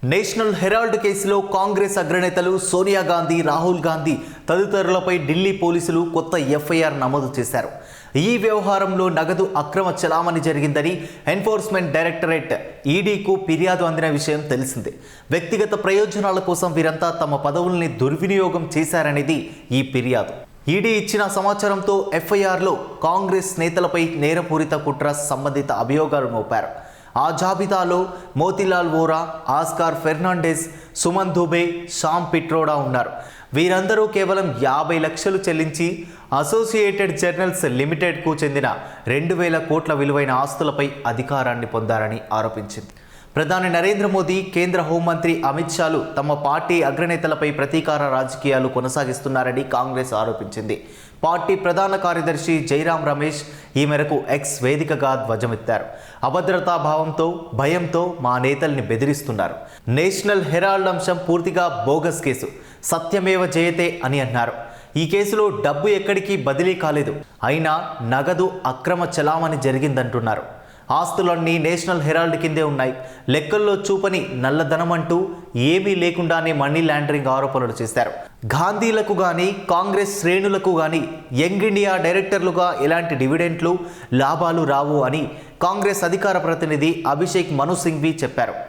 National Herald కేసులో కాంగ్రెస్ అగ్రనేతలు సోనియా గాంధీ, రాహుల్ గాంధీ తదితరులపై ఢిల్లీ పోలీసులు కొత్త ఎఫ్ఐఆర్ నమోదు చేశారు. ఈ వ్యవహారంలో నగదు అక్రమ చలామణి జరిగిందని ఎన్ఫోర్స్మెంట్ డైరెక్టరేట్ ఈడీకు ఫిర్యాదు అందిన విషయం తెలిసిందే. వ్యక్తిగత ప్రయోజనాల కోసం వీరంతా తమ పదవుల్ని దుర్వినియోగం చేశారనేది ఈ ఫిర్యాదు. ఈడీ ఇచ్చిన సమాచారంతో ఎఫ్ఐఆర్లో కాంగ్రెస్ నేతలపై నేరపూరిత కుట్ర సంబంధిత అభియోగాలు మోపారు. ఆ జాబితాలో మోతీలాల్ వోరా, ఆస్కార్ ఫెర్నాండెస్, సుమన్ దుబే, శ్యామ్ పిట్రోడా ఉన్నారు. వీరందరూ కేవలం 50 లక్షలు చెల్లించి అసోసియేటెడ్ జర్నల్స్ లిమిటెడ్కు చెందిన 2000 కోట్ల విలువైన ఆస్తులపై అధికారాన్ని పొందారని ఆరోపించింది. ప్రధాని నరేంద్ర మోదీ, కేంద్ర హోంమంత్రి అమిత్ షాలు తమ పార్టీ అగ్రనేతలపై ప్రతీకార రాజకీయాలు కొనసాగిస్తున్నారని కాంగ్రెస్ ఆరోపించింది. పార్టీ ప్రధాన కార్యదర్శి జైరాం రమేష్ ఈ మేరకు ఎక్స్ వేదికగా ధ్వజమెత్తారు. అభద్రతా భావంతో, భయంతో మా నేతల్ని బెదిరిస్తున్నారు. నేషనల్ హెరాల్డ్ అంశం పూర్తిగా బోగస్ కేసు, సత్యమేవ జయతే అని అన్నారు. ఈ కేసులో డబ్బు ఎక్కడికి బదిలీ కాలేదు, అయినా నగదు అక్రమ చలామణి జరిగిందంటున్నారు. ఆస్తులన్నీ నేషనల్ హెరాల్డ్ కిందే ఉన్నాయి. లెక్కల్లో చూపని నల్లధనం అంటూ ఏమీ లేకుండానే మనీ లాండరింగ్ ఆరోపణలు చేశారు. గాంధీలకు కానీ కాంగ్రెస్ శ్రేణులకు కానీ యంగ్ ఇండియా డైరెక్టర్లుగా ఎలాంటి డివిడెంట్లు, లాభాలు రావు అని కాంగ్రెస్ అధికార ప్రతినిధి అభిషేక్ మను సింఘ్వి చెప్పారు.